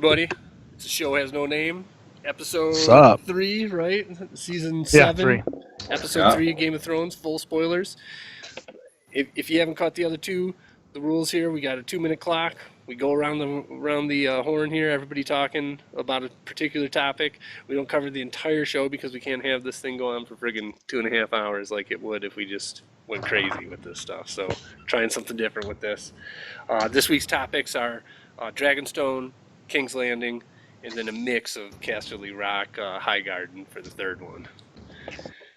everybody. The show has no name. Episode What's up? 3, right? Season Yeah, 7. 3. Episode 3, Game of Thrones, full spoilers. If you haven't caught the other two, the rules here, we got a 2-minute clock. We go around the horn here, everybody talking about a particular topic. We don't cover the entire show because we can't have this thing go on for friggin' 2.5 hours like it would if we just went crazy with this stuff. So trying something different with this. This week's topics are Dragonstone, King's Landing, and then a mix of Casterly Rock, Highgarden for the third one.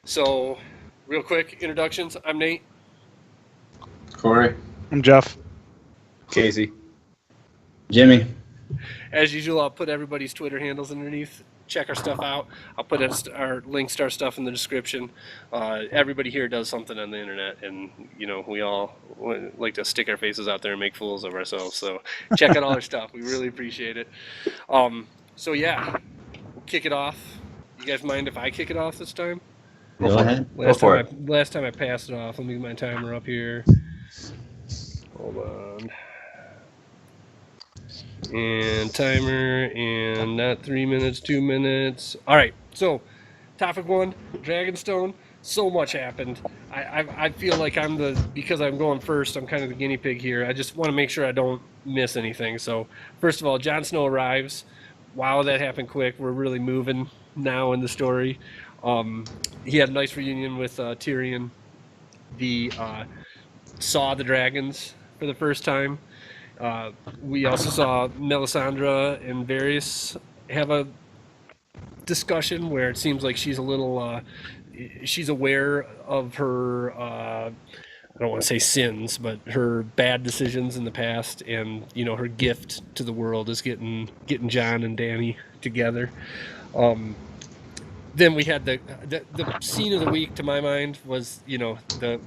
So, real quick introductions. I'm Nate. Corey. I'm Jeff. Casey. Jimmy. As usual, I'll put everybody's Twitter handles underneath. Check our stuff out. I'll put our links to our stuff in the description. Everybody here does something on the internet, and we all like to stick our faces out there and make fools of ourselves. So check out all our stuff. We really appreciate it. So yeah, we'll kick it off. You guys mind if I kick it off this time? Go ahead. Last time I passed it off. Let me get my timer up here. Hold on. And timer, and not 3 minutes, 2 minutes. All right, so topic 1, Dragonstone. So much happened. I feel like because I'm going first, I'm kind of the guinea pig here. I just want to make sure I don't miss anything. So first of all, Jon Snow arrives. Wow, that happened quick. We're really moving now in the story. He had a nice reunion with Tyrion. Saw the dragons for the first time. We also saw Melisandre and Varys have a discussion where it seems like she's a little, she's aware of her, I don't want to say sins, but her bad decisions in the past, and her gift to the world is getting Jon and Dany together. Then we had the scene of the week, to my mind, was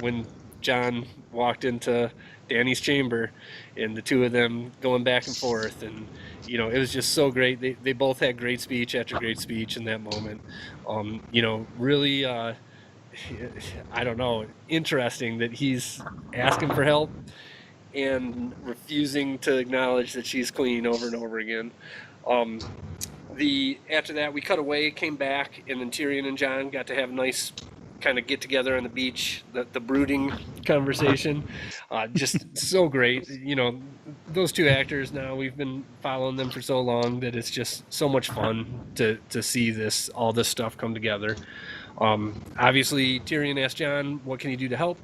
when Jon walked into Dany's chamber and the two of them going back and forth, and it was just so great. They both had great speech after great speech in that moment. Really I don't know, interesting that he's asking for help and refusing to acknowledge that she's queen over and over again. After that, we cut away, came back, and then Tyrion and Jon got to have a nice kind of get together on the beach, the brooding conversation. Just so great. Those two actors now, we've been following them for so long that it's just so much fun to see all this stuff come together. Obviously, Tyrion asked Jon, what can he do to help?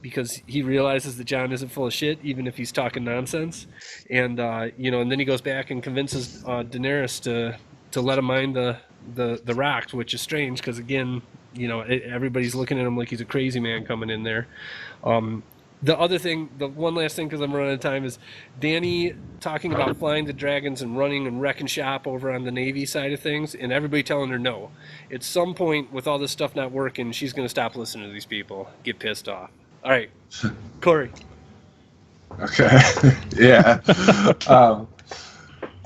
Because he realizes that Jon isn't full of shit, even if he's talking nonsense. And, and then he goes back and convinces Daenerys to let him mine the rock, which is strange because, again, everybody's looking at him like he's a crazy man coming in there. The one last thing, because I'm running out of time, is Dany talking about flying the dragons and running and wrecking shop over on the Navy side of things, and everybody telling her no. At some point, with all this stuff not working, she's going to stop listening to these people, get pissed off. All right, Corey. Okay. Yeah.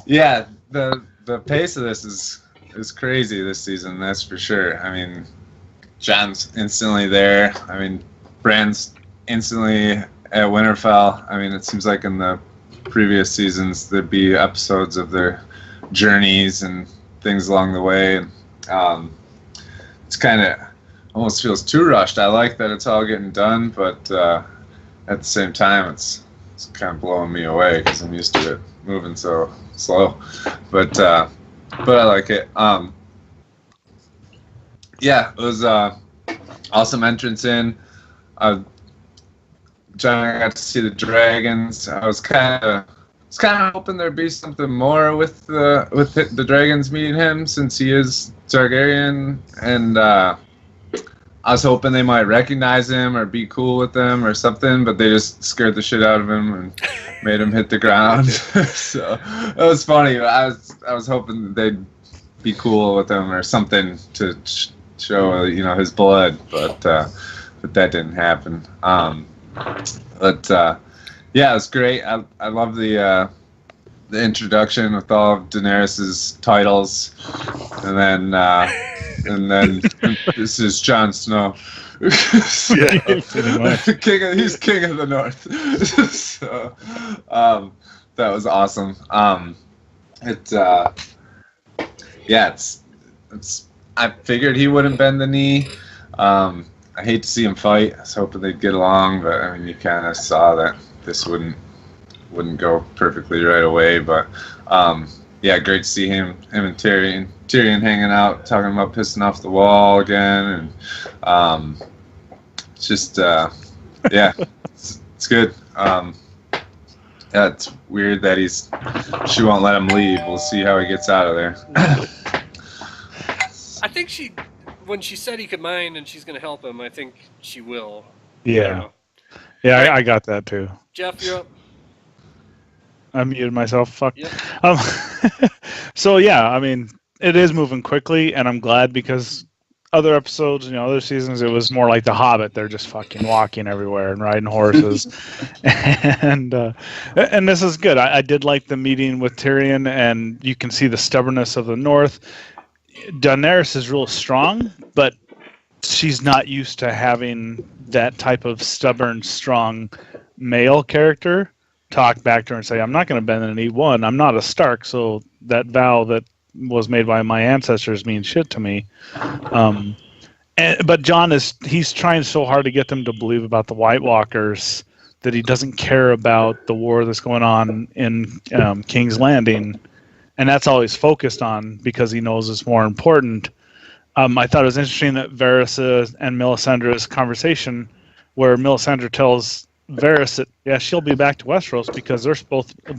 Yeah. The pace of this is crazy this season. That's for sure. I mean, Jon's instantly there. I mean, Bran's instantly at Winterfell. I mean, it seems like in the previous seasons there'd be episodes of their journeys and things along the way. And it's kind of almost feels too rushed. I like that it's all getting done, but at the same time, it's kind of blowing me away because I'm used to it moving so slow. But I like it. Yeah, it was awesome entrance in. Jon got to see the dragons. I was kind of hoping there'd be something more with the dragons meeting him, since he is Targaryen, and I was hoping they might recognize him or be cool with him or something, but they just scared the shit out of him and made him hit the ground. So it was funny. I was hoping they'd be cool with him or something to show his blood, but that didn't happen. Yeah, it was great. I love the introduction with all of Daenerys's titles, and then this is Jon Snow. So, Yeah, pretty much. He's king of the North. So that was awesome. It it's. I figured he wouldn't bend the knee. I hate to see him fight. I was hoping they'd get along, but I mean, you kind of saw that this wouldn't go perfectly right away. But yeah, great to see him and Tyrion hanging out, talking about pissing off the wall again, and it's just yeah, it's good. Yeah, it's weird that she won't let him leave. We'll see how he gets out of there. I think when she said he could mine and she's going to help him, I think she will. Yeah. Yeah, I got that too. Jeff, you're up. I muted myself. Fuck. Yep. So yeah, I mean, it is moving quickly, and I'm glad because other episodes, other seasons, it was more like The Hobbit. They're just fucking walking everywhere and riding horses, and this is good. I did like the meeting with Tyrion, and you can see the stubbornness of the North. Daenerys is real strong, but she's not used to having that type of stubborn, strong male character talk back to her and say, I'm not going to bend the knee. One, I'm not a Stark, so that vow that was made by my ancestors means shit to me. But Jon he's trying so hard to get them to believe about the White Walkers that he doesn't care about the war that's going on in King's Landing. And that's all he's focused on because he knows it's more important. I thought it was interesting that Varys and Melisandre's conversation, where Melisandre tells Varys that she'll be back to Westeros because they're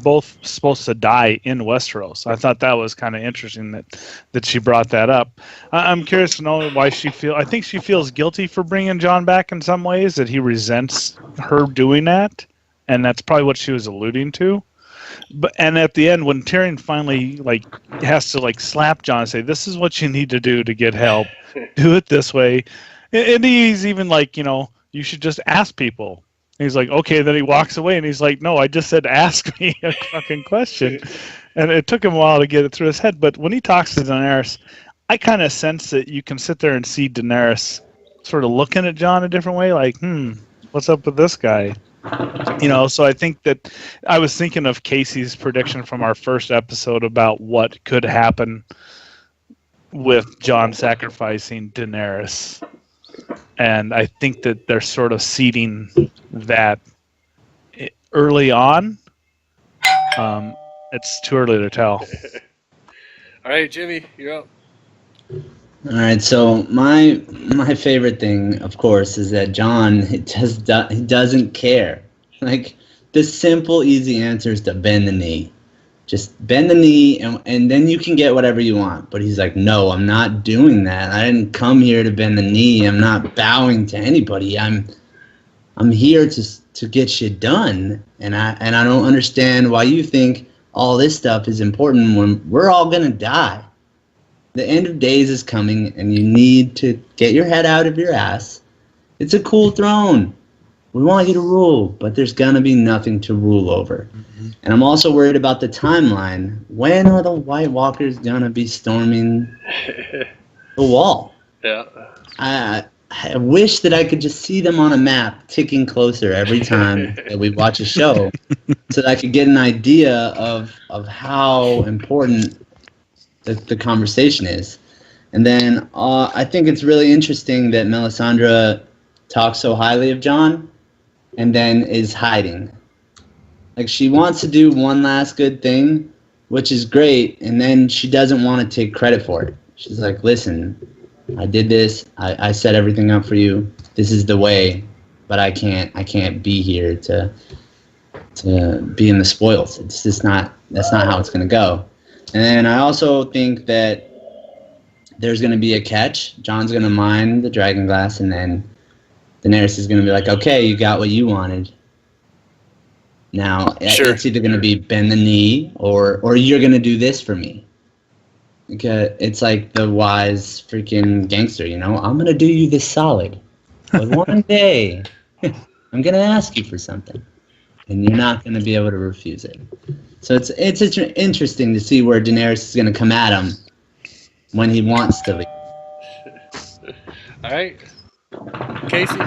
both supposed to die in Westeros. I thought that was kind of interesting that she brought that up. I'm curious to know why I think she feels guilty for bringing Jon back in some ways, that he resents her doing that, and that's probably what she was alluding to. And at the end, when Tyrion finally has to slap Jon and say, "This is what you need to do to get help. Do it this way," and he's even you should just ask people. And he's like, "Okay." Then he walks away and he's like, "No, I just said ask me a fucking question," and it took him a while to get it through his head. But when he talks to Daenerys, I kind of sense that you can sit there and see Daenerys sort of looking at Jon a different way, like, what's up with this guy? So I think that I was thinking of Casey's prediction from our first episode about what could happen with Jon sacrificing Daenerys. And I think that they're sort of seeding that early on. It's too early to tell. All right, Jimmy, you're up. All right, so my favorite thing, of course, is that Jon he doesn't care. The simple, easy answer is to bend the knee. Just bend the knee, and then you can get whatever you want. But he's like, no, I'm not doing that. I didn't come here to bend the knee. I'm not bowing to anybody. I'm here to get shit done. And I don't understand why you think all this stuff is important when we're all gonna die. The end of days is coming, and you need to get your head out of your ass. It's a cool throne. We want you to rule, but there's going to be nothing to rule over. Mm-hmm. And I'm also worried about the timeline. When are the White Walkers going to be storming the wall? Yeah. I wish that I could just see them on a map ticking closer every time that we watch a show so that I could get an idea of how important the conversation is. And then I think it's really interesting that Melisandre talks so highly of Jon and then is hiding. She wants to do one last good thing, which is great, and then she doesn't want to take credit for it. She's like, listen, I did this, I set everything up for you, this is the way, but I can't be here to be in the spoils. It's just that's not how it's gonna go. And then I also think that there's going to be a catch. Jon's going to mine the dragon glass, and then Daenerys is going to be like, okay, you got what you wanted. Now, sure. It's either going to be bend the knee, or you're going to do this for me. It's like the wise freaking gangster, I'm going to do you this solid. But one day, I'm going to ask you for something, and you're not going to be able to refuse it. So it's interesting to see where Daenerys is going to come at him when he wants to leave. All right. Casey?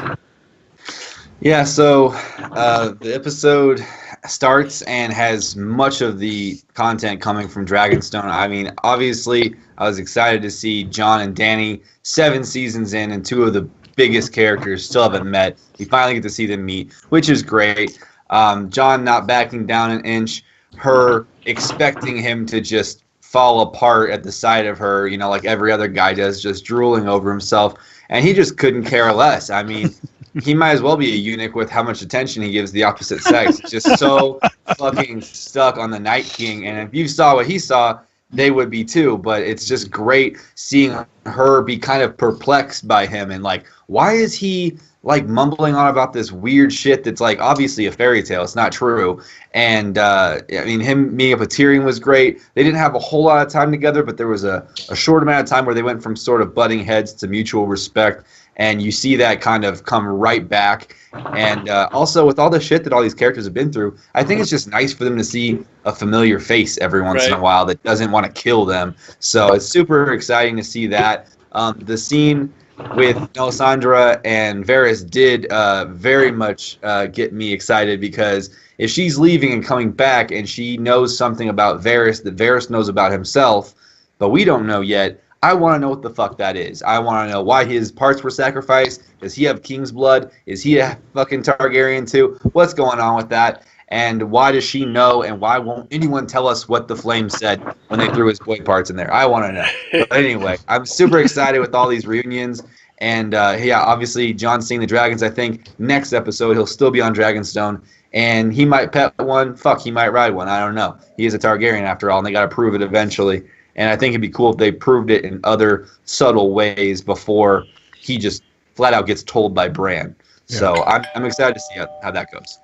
Yeah, so the episode starts and has much of the content coming from Dragonstone. I mean, obviously, I was excited to see John and Danny 7 seasons in, and 2 of the biggest characters still haven't met. We finally get to see them meet, which is great. John not backing down an inch, her expecting him to just fall apart at the sight of her, you know, like every other guy does, just drooling over himself. And he just couldn't care less. I mean, he might as well be a eunuch with how much attention he gives the opposite sex. Just so fucking stuck on the Night King. And if you saw what he saw, they would be too. But it's just great seeing her be kind of perplexed by him and like, why is he like mumbling on about this weird shit that's like obviously a fairy tale? It's not true. And I mean, him meeting up with Tyrion was great. They didn't have a whole lot of time together, but there was a short amount of time where they went from sort of butting heads to mutual respect. And you see that kind of come right back. And also with all the shit that all these characters have been through, I think it's just nice for them to see a familiar face every once in a while that doesn't want to kill them. So it's super exciting to see that. The scene with Melisandre and Varys did very much get me excited, because if she's leaving and coming back and she knows something about Varys that Varys knows about himself, but we don't know yet, I want to know what the fuck that is. I want to know why his parts were sacrificed. Does he have king's blood? Is he a fucking Targaryen too? What's going on with that? And why does she know? And why won't anyone tell us what the Flame said when they threw his boy parts in there? I want to know. But anyway, I'm super excited with all these reunions. And yeah, obviously, John's seeing the dragons. I think next episode he'll still be on Dragonstone. And he might pet one. Fuck, he might ride one. I don't know. He is a Targaryen after all, and they got to prove it eventually. And I think it'd be cool if they proved it in other subtle ways before he just flat out gets told by Bran. Yeah. So I'm excited to see how that goes.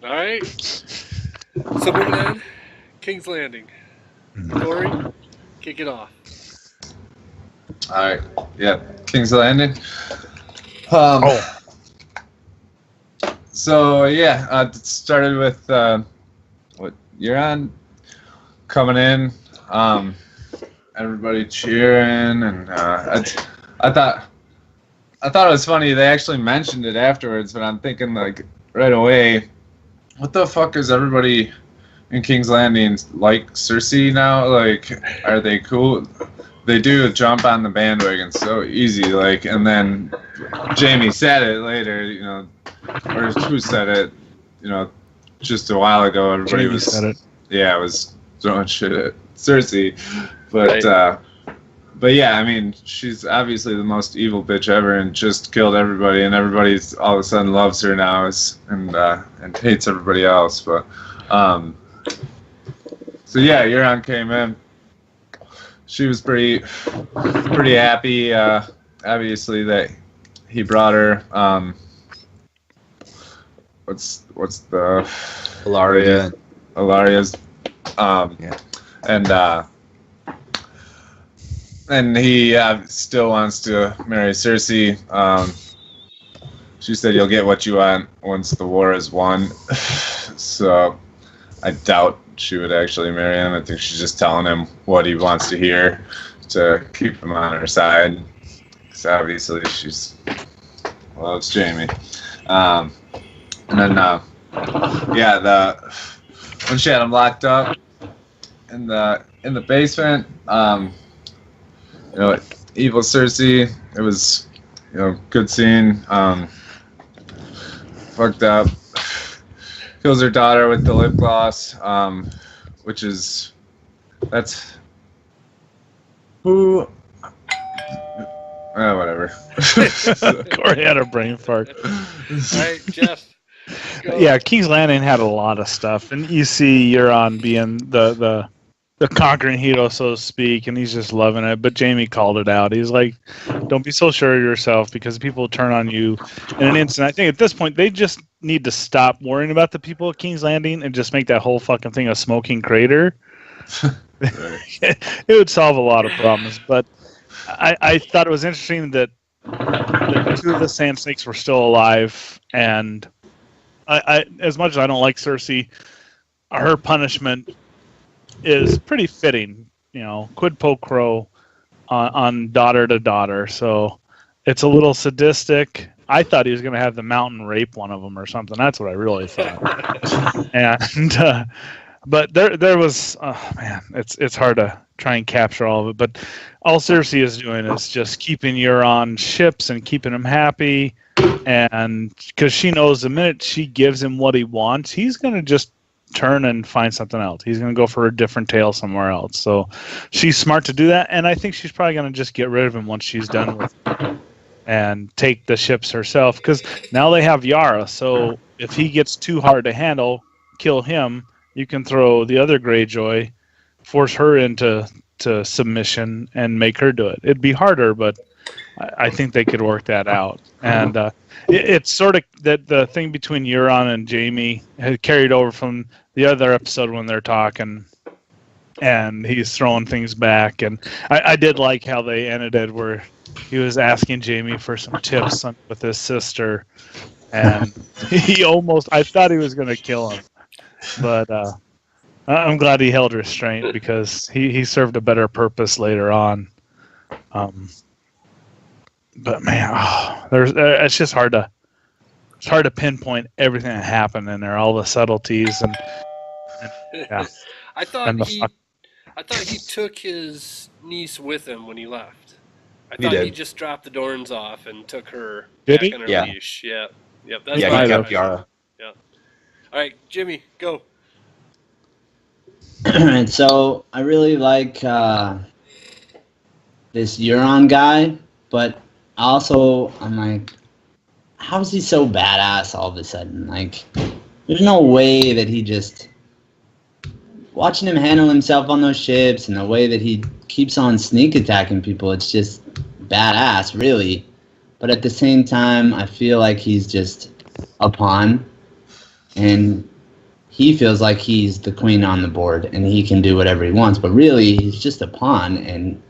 All right. So moving on, King's Landing. Corey, kick it off. All right. Yeah, King's Landing. So yeah, it started with what Euron coming in. Everybody cheering, and I thought it was funny. They actually mentioned it afterwards, but I'm thinking like right away, what the fuck is everybody in King's Landing like Cersei now? Like, are they cool? They do jump on the bandwagon so easy, like, and then Jamie said it later, you know, or who said it, you know, just a while ago. Everybody Jamie said it. Yeah, was throwing shit at Cersei, but yeah, I mean, she's obviously the most evil bitch ever and just killed everybody, and everybody's all of a sudden loves her now and hates everybody else. But so yeah, Euron came in. She was pretty happy, obviously, that he brought her. What's the Alaria's yeah. And he still wants to marry Cersei. She said you'll get what you want once the war is won. So I doubt she would actually marry him. I think she's just telling him what he wants to hear to keep him on her side. Because obviously she loves Jamie. And then yeah, when she had him locked up in the basement, you know, evil Cersei, it was, you know, good scene. Fucked up. Kills her daughter with the lip gloss, which is, that's who. Whatever. Corey had a brain fart. All right, Jeff. Go. Yeah, King's Landing had a lot of stuff, and you see Euron being the conquering hero, so to speak, and he's just loving it. But Jamie called it out. He's like, "Don't be so sure of yourself, because people turn on you in an instant." I think at this point they just need to stop worrying about the people at King's Landing and just make that whole fucking thing a smoking crater. It would solve a lot of problems. But I thought it was interesting that the 2 of the Sand Snakes were still alive, and I as much as I don't like Cersei, her punishment is pretty fitting, you know, quid pro quo on daughter to daughter. So it's a little sadistic, I thought he was going to have the mountain rape one of them or something. That's what I really thought. And but there was, oh man, it's hard to try and capture all of it. But all Cersei is doing is just keeping Euron ships and keeping him happy. And because she knows the minute she gives him what he wants, he's going to just turn and find something else. He's going to go for a different tale somewhere else. So she's smart to do that. And I think she's probably going to just get rid of him once she's done with him and take the ships herself. Because now they have Yara. So if he gets too hard to handle, kill him. You can throw the other Greyjoy, force her into submission, and make her do it. It'd be harder, but I think they could work that out. And it's sort of that the thing between Euron and Jaime had carried over from the other episode when they're talking, and he's throwing things back. And I did like how they ended it, where he was asking Jaime for some tips with his sister, and I thought he was going to kill him. But I'm glad he held restraint because he served a better purpose later on. But man, it's just hard to pinpoint everything that happened in there, all the subtleties and yeah. I thought he took his niece with him when he left. I thought he just dropped the Dorns off and took her Did back he? on her Yeah. leash. Yeah. Yep. That's Yeah, what he I kept thought. Yara. All right, Jimmy, go. And so I really like this Euron guy, but also I'm like, how is he so badass all of a sudden? Like, there's no way that he just watching him handle himself on those ships and the way that he keeps on sneak attacking people. It's just badass, really. But at the same time, I feel like he's just a pawn, and he feels like he's the queen on the board and he can do whatever he wants, but really he's just a pawn, and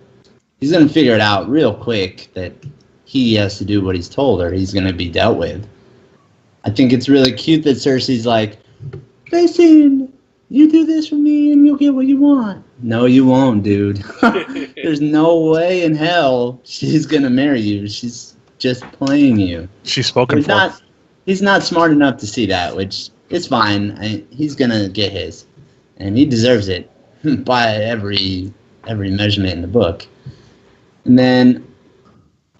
he's going to figure it out real quick that he has to do what he's told or he's going to be dealt with. I think it's really cute that Cersei's like, listen, you do this for me and you'll get what you want. No, you won't, dude. There's no way in hell she's going to marry you. She's just playing you. She's spoken for. He's not smart enough to see that, which is fine. He's gonna get his, and he deserves it by every measurement in the book. And then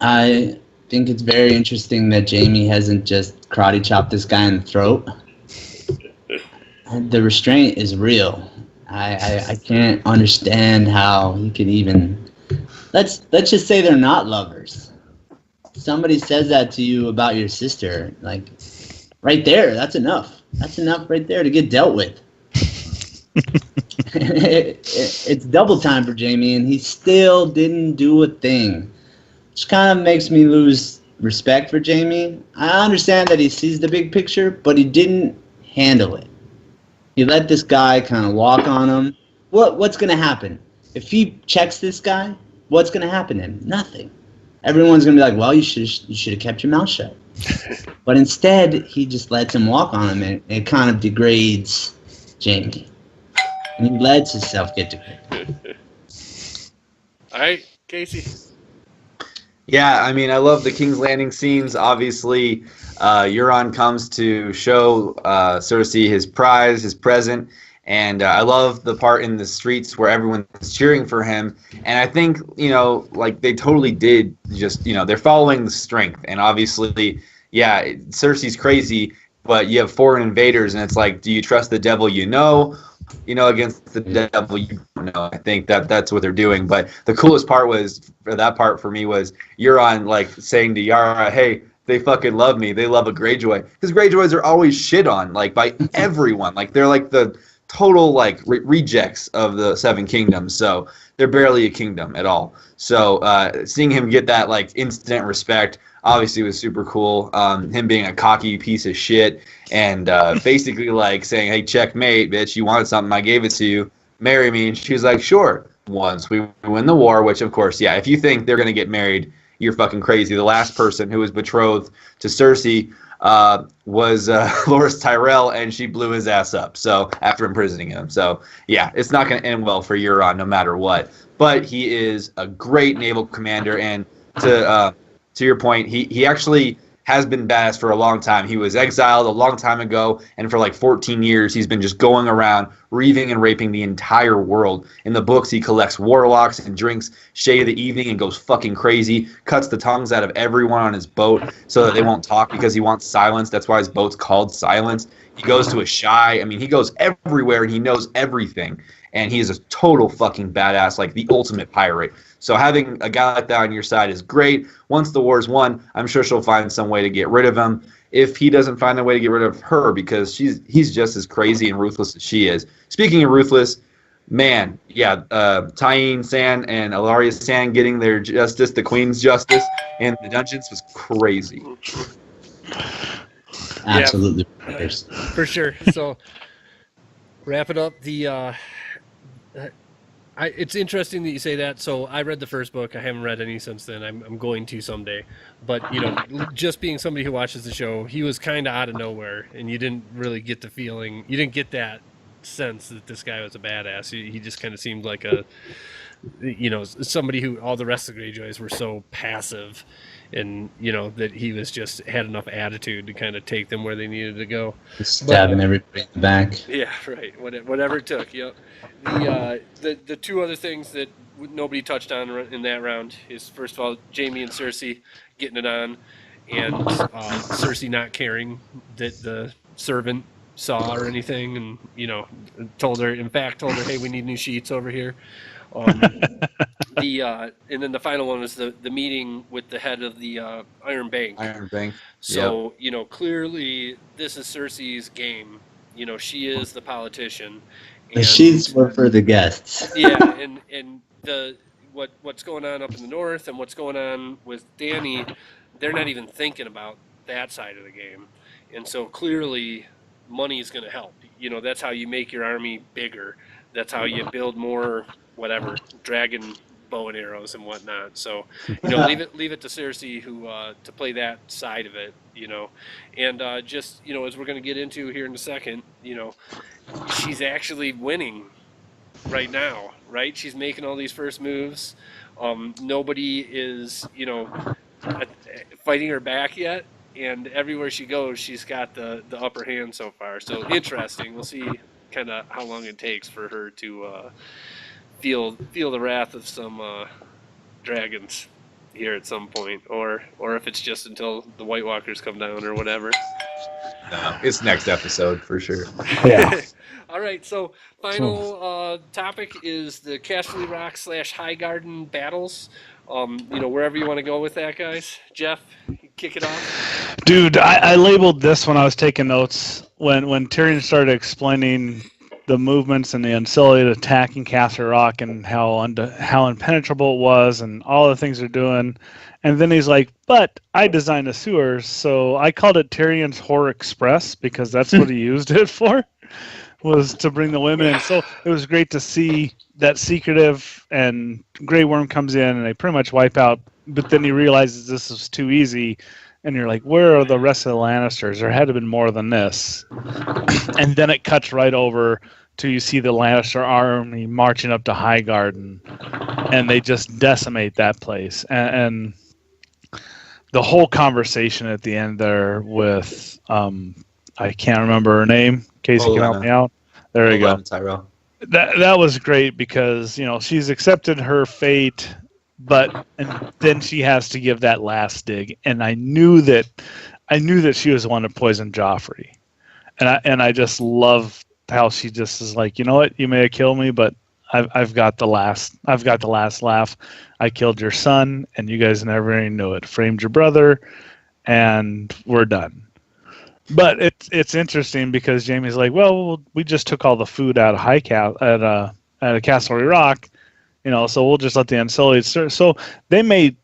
I think it's very interesting that Jaime hasn't just karate chopped this guy in the throat. The restraint is real. I can't understand how he could even. Let's just say they're not lovers. Somebody says that to you about your sister, like right there, that's enough. That's enough right there to get dealt with. It's double time for Jaime, and he still didn't do a thing, which kind of makes me lose respect for Jaime. I understand that he sees the big picture, but he didn't handle it. He let this guy kind of walk on him. What's going to happen? If he checks this guy, what's going to happen to him? Nothing. Everyone's going to be like, well, you should have kept your mouth shut. But instead, he just lets him walk on him, and it kind of degrades Jaime. And he lets himself get degraded. All right, Casey. Yeah, I mean, I love the King's Landing scenes. Obviously, Euron comes to show Cersei his prize, his present. And I love the part in the streets where everyone's cheering for him. And I think, like they totally did just, they're following the strength. And obviously, yeah, Cersei's crazy, but you have foreign invaders. And it's like, do you trust the devil against the devil you don't know? I think that's what they're doing. But the coolest part for me was Euron, like, saying to Yara, hey, they fucking love me. They love a Greyjoy. Because Greyjoys are always shit on, like, by everyone. Like, they're like the total like rejects of the Seven Kingdoms, so they're barely a kingdom at all. So seeing him get that like instant respect obviously was super cool. Him being a cocky piece of shit and basically like saying, hey, checkmate, bitch, you wanted something, I gave it to you, marry me. And she was like, sure, once we win the war, which of course, yeah, if you think they're gonna get married, you're fucking crazy. The last person who was betrothed to Cersei was Loras Tyrell, and she blew his ass up. So after imprisoning him, so yeah, it's not going to end well for Euron no matter what. But he is a great naval commander, and to your point, he actually has been badass for a long time. He was exiled a long time ago, and for like 14 years, he's been just going around reaving and raping the entire world. In the books, he collects warlocks and drinks Shade of the Evening and goes fucking crazy, cuts the tongues out of everyone on his boat so that they won't talk because he wants silence. That's why his boat's called Silence. He goes to a shy. I mean, he goes everywhere, and he knows everything. And he is a total fucking badass, like the ultimate pirate. So having a guy like that on your side is great. Once the war's won, I'm sure she'll find some way to get rid of him. If he doesn't find a way to get rid of her, because he's just as crazy and ruthless as she is. Speaking of ruthless, man, yeah, Tyene Sand and Elaria Sand getting their justice, the Queen's justice, in the dungeons was crazy. Absolutely. For sure. So, wrap it up. It's interesting that you say that. So I read the first book. I haven't read any since then. I'm going to someday. But just being somebody who watches the show, he was kind of out of nowhere, and you didn't really get the feeling. You didn't get that sense that this guy was a badass. He just kind of seemed like somebody who all the rest of the Greyjoys were so passive, and that he was just had enough attitude to kind of take them where they needed to go. Stabbing everybody in the back. Yeah, right. Whatever it took. Yep. The two other things that nobody touched on in that round is, first of all, Jaime and Cersei getting it on, and Cersei not caring that the servant saw or anything, and told her, hey, we need new sheets over here. And then the final one was the meeting with the head of the Iron Bank. Iron Bank. So clearly this is Cersei's game. She is the politician. The sheets were for the guests. Yeah, and what's going on up in the north and what's going on with Dany, they're not even thinking about that side of the game. And so clearly money is going to help. That's how you make your army bigger. That's how you build more dragon bow and arrows and whatnot. So leave it to Cersei to play that side of it. And just as we're going to get into here in a second, she's actually winning right now, right? She's making all these first moves. Nobody is fighting her back yet, and everywhere she goes, she's got the upper hand so far. So interesting. We'll see kind of how long it takes for her to feel the wrath of some dragons here at some point, or if it's just until the White Walkers come down or whatever. No, it's next episode for sure. Yeah. All right, so final topic is the Casterly Rock / Highgarden battles. Wherever you want to go with that, guys. Jeff, kick it off. Dude, I labeled this when I was taking notes. When Tyrion started explaining the movements and the Unsullied attacking Casterly Rock and how impenetrable it was and all the things they're doing. And then he's like, but I designed the sewers, so I called it Tyrion's Whore Express because that's what he used it for, was to bring the women in. So it was great to see that secretive, and Grey Worm comes in and they pretty much wipe out, but then he realizes this is too easy. And you're like, where are the rest of the Lannisters? There had to have been more than this. And then it cuts right over to you see the Lannister army marching up to Highgarden. And they just decimate that place. And the whole conversation at the end there with, I can't remember her name. Casey can help me out. There you go. Tyrell. That was great because, she's accepted her fate. And then she has to give that last dig, and I knew that she was the one that poisoned Joffrey, and I just love how she just is like, you know what, you may have killed me, but I've got the last laugh. I killed your son, and you guys never even knew it. Framed your brother, and we're done. But it's interesting because Jaime's like, well, we just took all the food out of at Casterly Rock. So we'll just let the Unsullied. So they might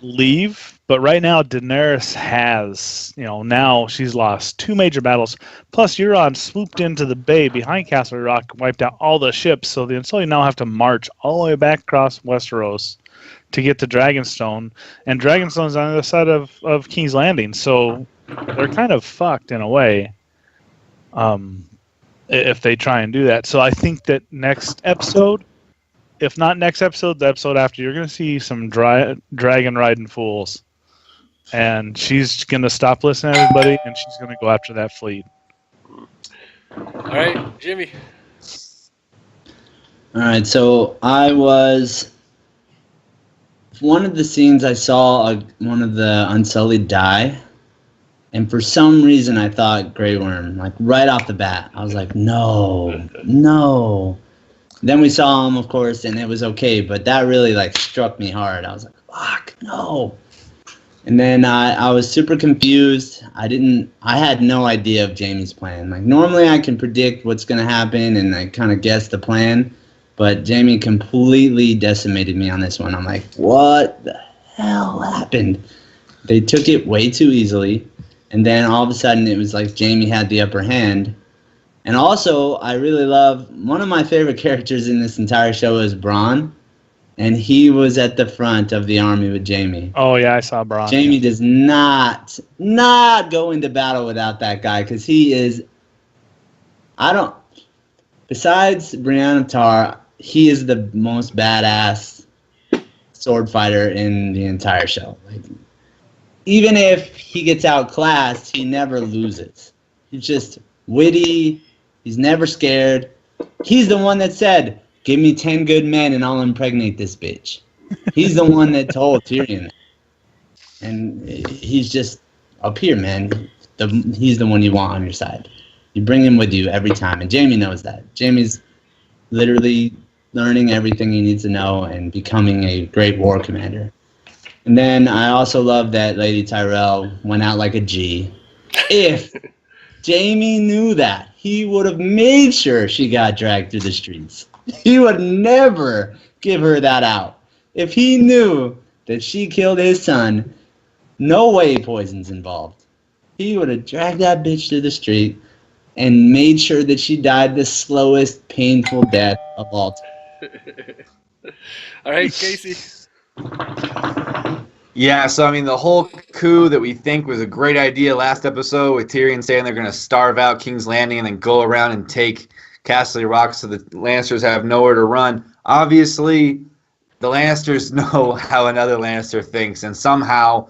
leave, but right now Daenerys has, now she's lost 2 major battles. Plus Euron swooped into the bay behind Casterly Rock, wiped out all the ships. So the Unsullied now have to march all the way back across Westeros to get to Dragonstone, and Dragonstone's on the other side of King's Landing. So they're kind of fucked in a way. If they try and do that. So I think that next episode, if not next episode, the episode after, you're going to see some dragon riding fools and she's gonna stop listening to everybody, and she's gonna go after that fleet. All right, Jimmy. All right, so I was one of the scenes I saw one of the Unsullied die, and for some reason I thought Grey Worm, like right off the bat. I was like, no. Then we saw him, of course, and it was okay, but that really like struck me hard. I was like, fuck, no. And then I was super confused. I had no idea of Jaime's plan. Like normally I can predict what's gonna happen and I kind of guess the plan, but Jaime completely decimated me on this one. I'm like, what the hell happened? They took it way too easily, and then all of a sudden it was like Jaime had the upper hand. And also, I really love, one of my favorite characters in this entire show is Bronn, and he was at the front of the army with Jaime. Oh yeah, I saw Bronn. Jaime does not go into battle without that guy, because he is, besides Brienne of Tar, he is the most badass sword fighter in the entire show. Like, even if he gets outclassed, he never loses. He's just witty. He's never scared. He's the one that said, "Give me 10 good men and I'll impregnate this bitch." He's the one that told Tyrion that. And he's just up here, man. He's the one you want on your side. You bring him with you every time. And Jaime knows that. Jaime's literally learning everything he needs to know and becoming a great war commander. And then I also love that Lady Tyrell went out like a G. If Jaime knew that, he would have made sure she got dragged through the streets. He would never give her that out. If he knew that she killed his son, no way poison's involved. He would have dragged that bitch through the street and made sure that she died the slowest, painful death of all time. All right, Casey. Yeah, so I mean, the whole coup that we think was a great idea last episode with Tyrion saying they're going to starve out King's Landing and then go around and take Casterly Rock so the Lannisters have nowhere to run. Obviously, the Lannisters know how another Lannister thinks, and somehow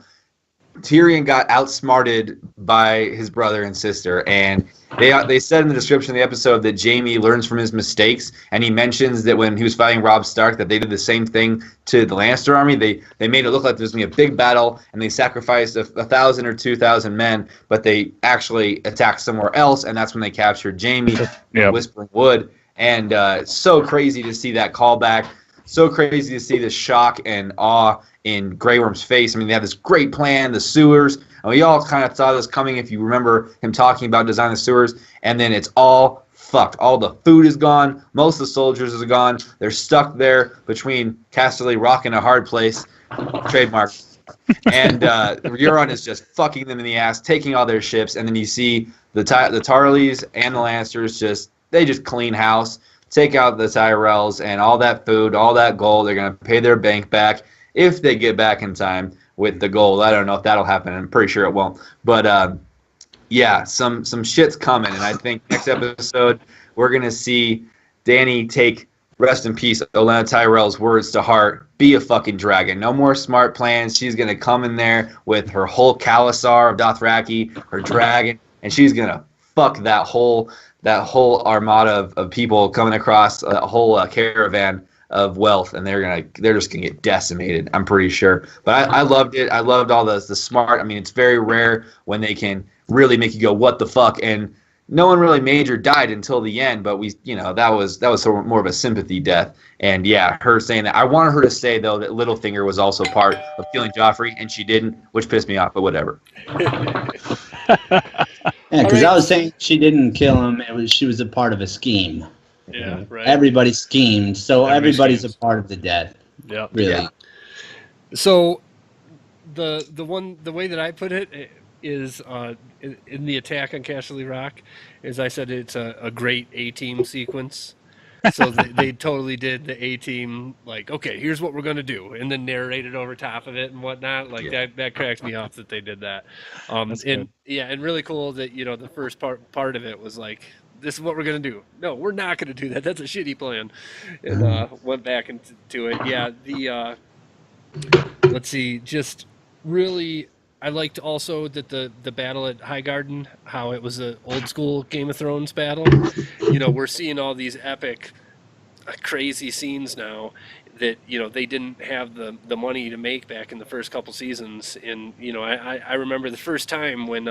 Tyrion got outsmarted by his brother and sister, and they said in the description of the episode that Jaime learns from his mistakes, and he mentions that when he was fighting Robb Stark that they did the same thing to the Lannister army. They made it look like there was going to be a big battle, and they sacrificed 1,000 or 2,000 men, but they actually attacked somewhere else, and that's when they captured Jaime, Yep. Whispering Wood. And it's so crazy to see that callback. So crazy to see the shock and awe in Grey Worm's face. I mean, they have this great plan, the sewers, and we all kind of saw this coming if you remember him talking about designing the sewers, and then it's all fucked. All the food is gone. Most of the soldiers are gone. They're stuck there between Casterly Rock and a hard place. Trademark. And Euron is just fucking them in the ass, taking all their ships, and then you see the Tarleys and the Lannisters they just clean house, take out the Tyrells and all that food, all that gold. They're going to pay their bank back if they get back in time with the gold. I don't know if that'll happen. I'm pretty sure it won't. But, yeah, some shit's coming. And I think next episode we're going to see Dany take, rest in peace, Olenna Tyrell's words to heart, be a fucking dragon. No more smart plans. She's going to come in there with her whole Khalasar of Dothraki, her dragon, and she's going to fuck that whole armada of people coming across a whole caravan of wealth, and they're just gonna get decimated. I'm pretty sure. But I loved it. I loved all the smart. I mean, it's very rare when they can really make you go, "What the fuck?" And no one really major died until the end. But that was sort of more of a sympathy death. And yeah, her saying that. I wanted her to say though that Littlefinger was also part of killing Joffrey, and she didn't, which pissed me off. But whatever. Yeah, because All right. I was saying she didn't kill him. She was a part of a scheme. Yeah, right. Everybody schemed, so Everybody everybody's schemes. a part of the death. Yep. Really. Yeah. So, the way that I put it is in the attack on Casterly Rock, is I said it's a great A-team sequence. So they totally did the A-team, like, okay, here's what we're gonna do, and then narrated over top of it and whatnot. Like that cracks me off that they did that. That's And good. yeah, and really cool that the first part of it was like, this is what we're gonna do. No, we're not gonna do that. That's a shitty plan. And went back into it. Yeah, let's see, just really I liked also that the battle at Highgarden, how it was an old school Game of Thrones battle. You know, we're seeing all these epic, crazy scenes now that they didn't have the money to make back in the first couple seasons. And I remember the first time when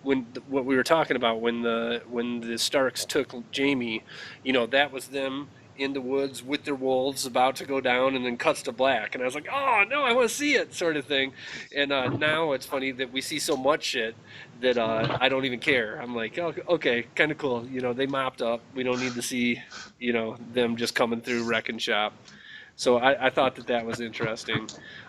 what we were talking about when the Starks took Jaime, that was them in the woods with their wolves about to go down, and then cuts to black, and I was like, oh no, I want to see it, sort of thing. And now it's funny that we see so much shit that I don't even care. I'm like, oh, okay, kind of cool. They mopped up. We don't need to see them just coming through wrecking shop. So I thought that was interesting.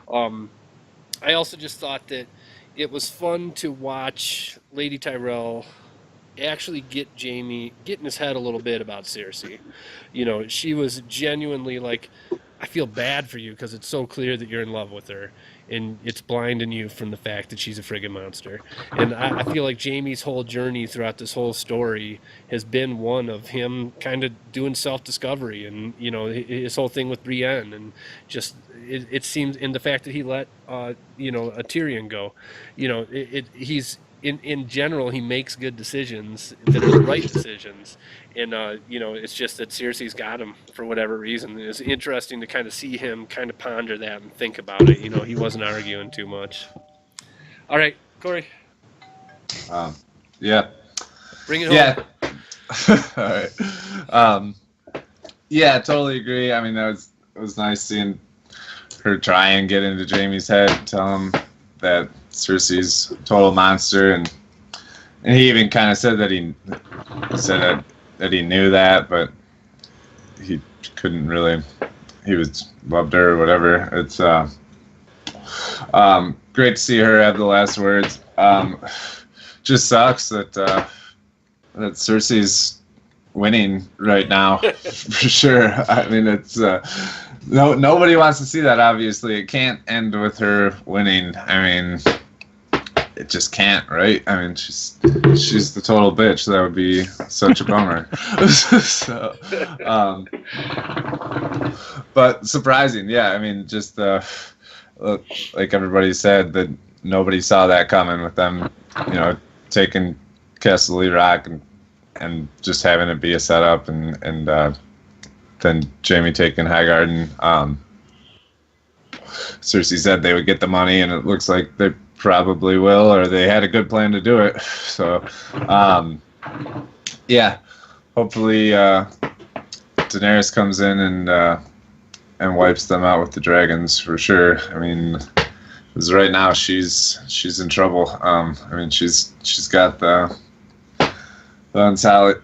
I also just thought that it was fun to watch Lady Tyrell actually get Jaime get in his head a little bit about Cersei. She was genuinely like, I feel bad for you because it's so clear that you're in love with her, and it's blinding you from the fact that she's a friggin' monster. And I feel like Jaime's whole journey throughout this whole story has been one of him kind of doing self-discovery, and his whole thing with Brienne, and just it seems, in the fact that he let a Tyrion go, he's in general, he makes good decisions that are the right decisions. And it's just that Cersei's got him for whatever reason. It's interesting to kind of see him kind of ponder that and think about it. He wasn't arguing too much. All right, Corey, Yeah. bring it home. Yeah. All right. Yeah, totally agree. I mean, it was nice seeing her try and get into Jaime's head, tell him that Cersei's a total monster, and he even kind of said that he knew that, but he couldn't really. He loved her or whatever. It's great to see her have the last words. Just sucks that Cersei's winning right now, for sure. I mean, it's nobody wants to see that. Obviously, it can't end with her winning. I mean, it just can't, right? I mean, she's the total bitch. That would be such a bummer. So, but surprising, yeah. I mean, just like everybody said, that nobody saw that coming with them, taking Castle Rock and just having it be a setup, and then Jaime taking Highgarden. Cersei said they would get the money, and it looks like they probably will, or they had a good plan to do it. So, yeah, hopefully Daenerys comes in and wipes them out with the dragons for sure. I mean, because right now she's in trouble. I mean, she's got the unsullied.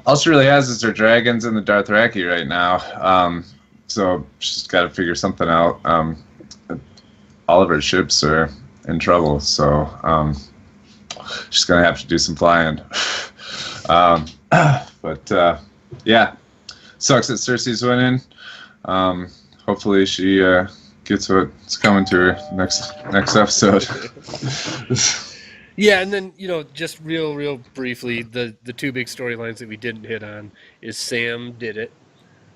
All she really has is her dragons and the Dothraki right now. So she's got to figure something out. All of her ships are in trouble, so she's gonna have to do some flying. But yeah, sucks that Cersei's winning. Hopefully she gets what's coming to her next episode. Yeah, and then just real briefly, the two big storylines that we didn't hit on is Sam did it,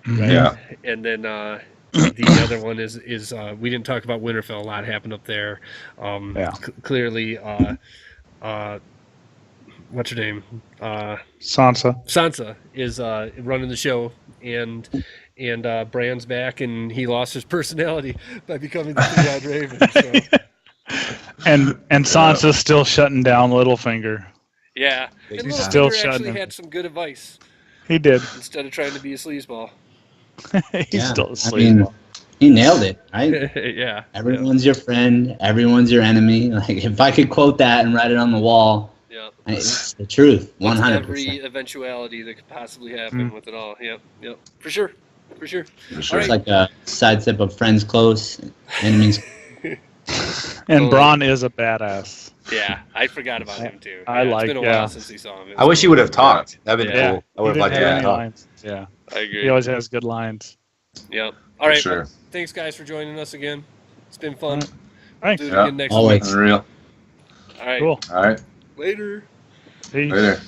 right? Yeah. And then the other one is we didn't talk about Winterfell. A lot happened up there. Clearly, what's her name? Sansa. Sansa is running the show, and Bran's back, and he lost his personality by becoming the three-eyed raven. So. And Sansa's still shutting down Littlefinger. Yeah, and He's Littlefinger still shutting actually him. had some good advice He did. instead of trying to be a sleazeball. He's still I asleep. mean, he nailed it, right? Yeah. Everyone's your friend. Everyone's your enemy. Like, if I could quote that and write it on the wall, Yeah. it's the truth. What's 100%. every eventuality that could possibly happen with it all. Yep. For sure. For sure. It's like a sidestep of friends close, enemies. And Bronn is a badass. Yeah, I forgot about him too. I It's like- been a yeah. while since he saw him. I wish he would have talked. That'd been Yeah. cool. I would have He liked didn't to have have any talked. lines. Yeah. I agree. He always has good lines. Yep. All right. Sure. Thanks, guys, for joining us again. It's been fun. Thanks. Do it Yeah. again next Always. week. Unreal. All right. Cool. All right. Later. Peace. Later.